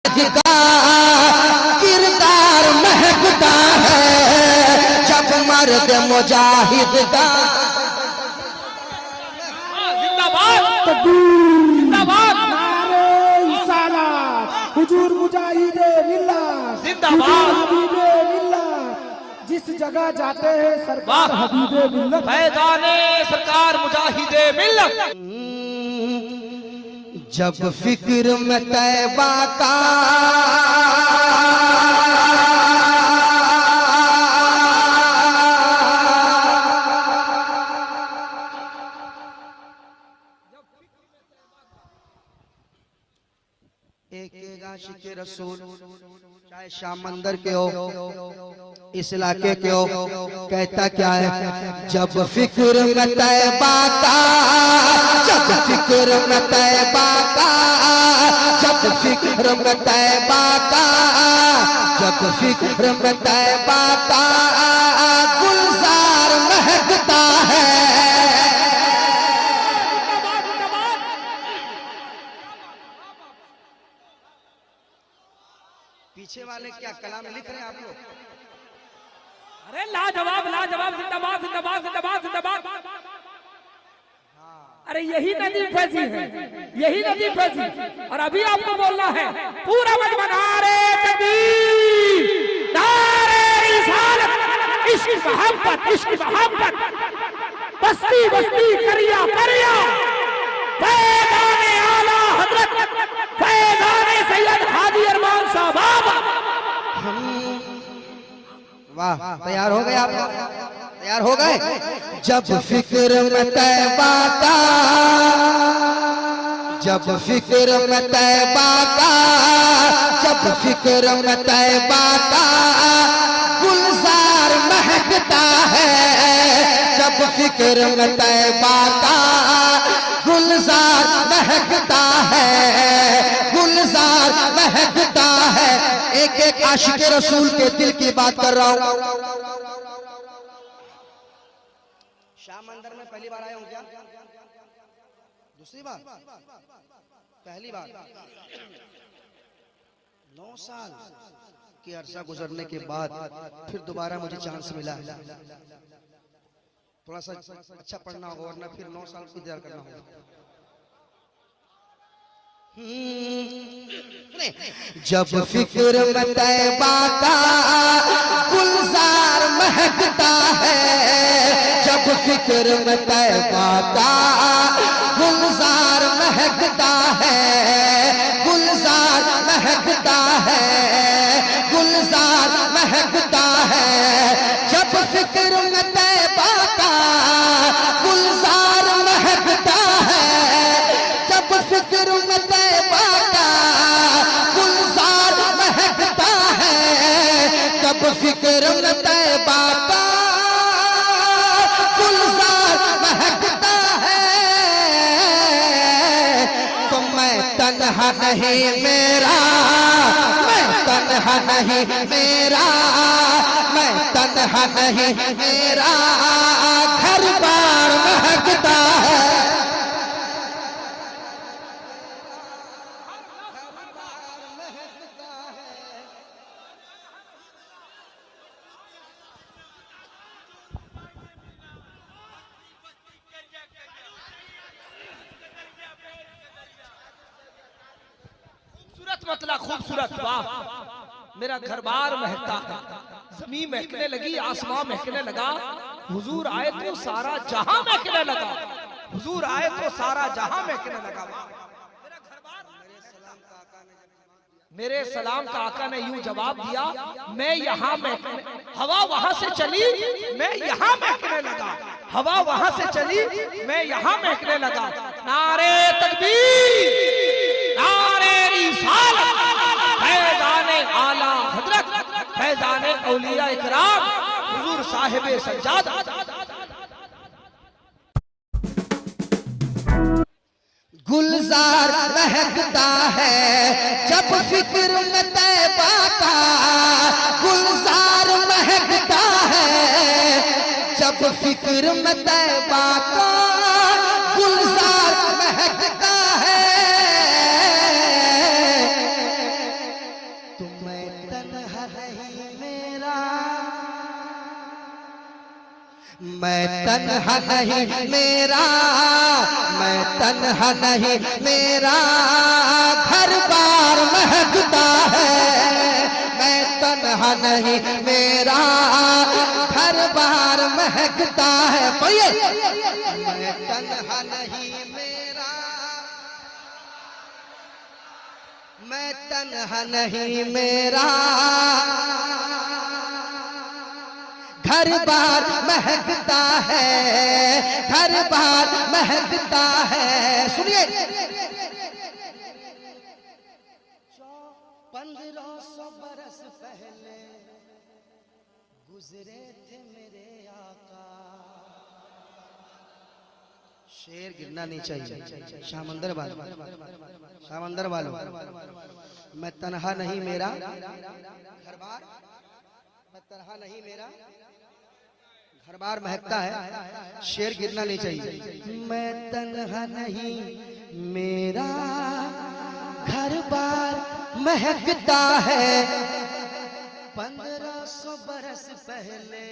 का किरदार महकता है जब मर्द मुजाहिद का। जिंदाबाद नारे रिसालत, हुजूर मुजाहिदे मिल्लत जिंदाबाद, हबीबे मिल्लत। जिस जगह जाते हैं सरकार हबीबे मिल्लत, फैजाने सरकार मुजाहिदे मिल्लत। जब फिक्र में तैबा का एक आशिक रसूल चाहे शाम मंदिर के हो इस इलाके के हो, कहता क्या है? जब फिक्र में तैबा का, जब फिक्र में तैबा का, जब फिक्र में तैबा का, जब फिक्र में तैबा का गुलजार महकता है। पीछे वाले क्या कलाम लिख रहे हैं आप लोग? अरे लाजवाब लाजवाब, जिंदाबाद जिंदाबाद जिंदाबाद जिंदाबाद। अरे यही नदी फैसी है, यही नदी फैसी। और अभी आपको बोलना है पूरा मजमा नारे तकबीर, नारे रिसालत, इश्क मोहब्बत, इश्क मोहब्बत, बस्ती बस्ती करिया करिया, फैज़ाने आला हजरत, फैज़ाने सैयद हाजी अरमान साहब। वाह, तैयार हो गए आप? तैयार हो गए? जब फिक्र में तैबा का, जब फिक्र में तैबा का, जब फिक्र में तैबा का गुलजार महकता है, जब फिक्र में तैबा का गुलजार महकता है, गुलजार महकता है। एक एक आशिक रसूल के दिल की बात कर रहा हूं। शाम मंदिर में पहली बार आया हूं क्या? दूसरी बार? पहली बार। 9 साल के अरसा गुजरने के बाद फिर दोबारा मुझे चांस मिला। थोड़ा सा अच्छा पढ़ना होगा वरना फिर 9 साल इंतजार करना होगा। जब फिक्र में तैबा का गुलजार महकता है, जब फिक्र में तैबा का गुलजार महकता है, गुलजार महकता है, गुलजार महकता है। जब फिक्र में तैबा का गुलजार महकता है, जब फिक्र में तैबा का गुलजार महकता है, जब फिक्र में तैबा का गुलजार महकता है। तो मैं तन्हा नहीं मेरा, मैं तन्हा नहीं मेरा, मैं तन्हा नहीं मेरा घर बार महकता है। मतलब खूबसूरत, वाह। मेरा घर बार महकता है, जमीन महकने लगी, आसमां महकने लगा, हुजूर आए तो सारा जहां महकने लगा, हुजूर आए तो सारा जहां महकने लगा। मेरे सलाम का आका ने यूं जवाब दिया, मैं यहाँ महकने, हवा वहां से चली, मैं यहाँ महकने लगा, हवा वहां से चली, मैं यहाँ महकने लगा। नारे तकबीर, नारे रिसालत, फैज़ाने आला हजरत, फैज़ाने औलिया इकराम, हुजूर साहिबे सज्जाद। गुलजार महकता है जब फिक्र में तैबा का, गुलजार महकता है जब फिक्र में तैबा का, गुलजार महकता है। मैं तन्हा नहीं मेरा, मैं तन्हा नहीं मेरा घर बार महकता है। मैं तन्हा नहीं मेरा घर बार महकता है। पढ़िए, मैं तन्हा नहीं मेरा, मैं तन्हा नहीं मेरा घर बार महकता है, घर बार महकता है। सुनिए, 1500 बरस पहले गुजरे थे मेरे आका। शेर गिरना नहीं चाहिए। शामंदर वालों, शामंदर वालों, मैं तन्हा नहीं मेरा घर बार, मैं तन्हा नहीं मेरा घर बार महकता है। शेर गिरना नहीं चाहिए। मैं तन्हा नहीं मेरा घर बार महकता है। 1500 बरस पहले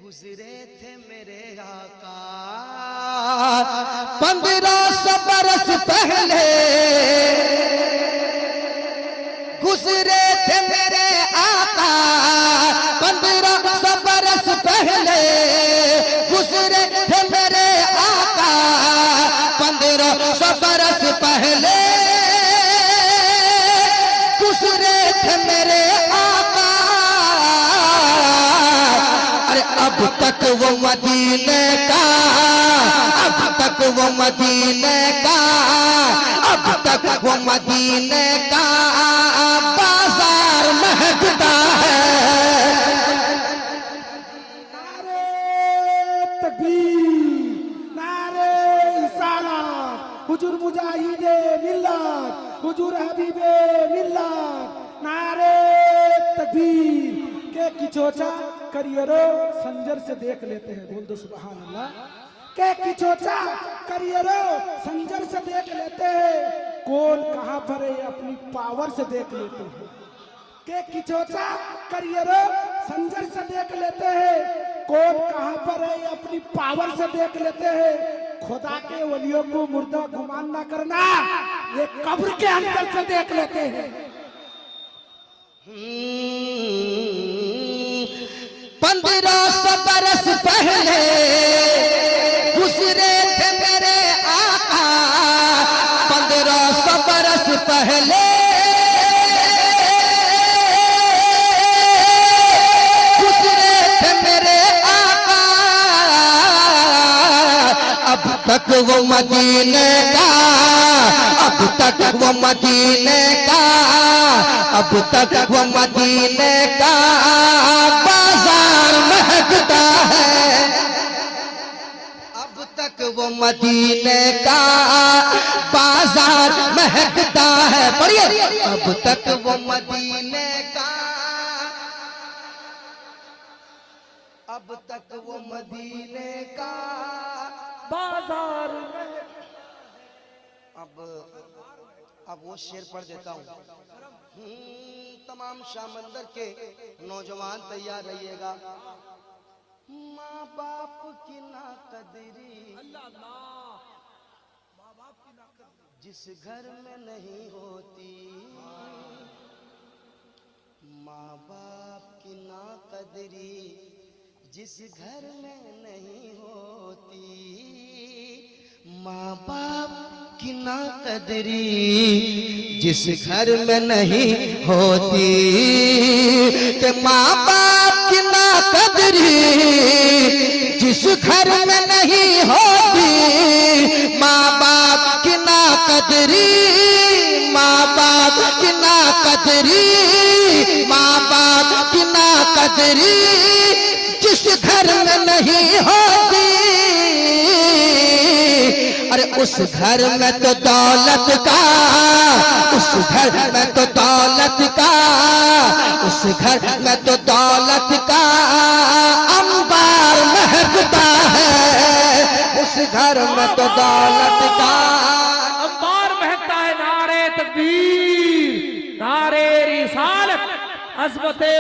गुजरे थे मेरे आका। 1500 बरस पहले गुजरे थे मेरे आका। 1500 बरस पहले गुजरे थे मेरे आका। 1500 बरस पहले गुजरे थे मेरे आका। अरे अब तक वो मदीने का, अब तक वो मदीने का, अब तक वो मदीने का बाजार महकता है। नारे तकबीर, नारे रिसालत, हुजूर मुजाहिदे मिल्लत, हुजूर हबीबे मिल्लत। नारे तकबीर के किचोचा करियरो संजर से देख लेते हैं। बोल दो सुभान अल्लाह। के किचोचा करियरो संजर से देख लेते हैं। कौन कहां पर है अपनी पावर से देख लेते हैं। के किचोचा करियरो संजर से देख लेते हैं। कौन कहां पर है अपनी पावर से देख लेते हैं। खुदा के वलियों को मुर्दा गुमान ना करना, ये कब्र के अंदर से देख लेते हैं। 1500 बरस पहले गुजरे थे मेरे आका। 1500 बरस पहले गुजरे थे मेरे आका। अब तक वो मदीने का, अब तक वो मदीने का, अब तक वो मदीने का बाजार महकता है। अब तक वो मदीने का बाजार महकता है। पढ़िए, अब तक वो मदीने का, अब तक वो मदीने का बाजार अब वो शेर पढ़ देता हूँ। तमाम शामंदर के नौजवान तैयार रहिएगा। माँ बाप की ना कदरी जिस घर में नहीं होती, माँ बाप की ना कदरी जिस घर में नहीं होती। माँ बाप की ना कदरी जिस घर में नहीं होती। कि माँ बाप की ना कदरी जिस घर में नहीं होती। माँ बाप की ना कदरी, माँ बाप की ना कदरी, माँ बाप की ना कदरी जिस घर में नहीं होती। अरे उस घर में तो दौलत का, उस घर में तो दौलत का, उस घर में तो दौलत का अंबार महकता है। उस घर में तो दौलत का अंबार महकता है। नारे तकबीर, नारे रिसालत, अज़मते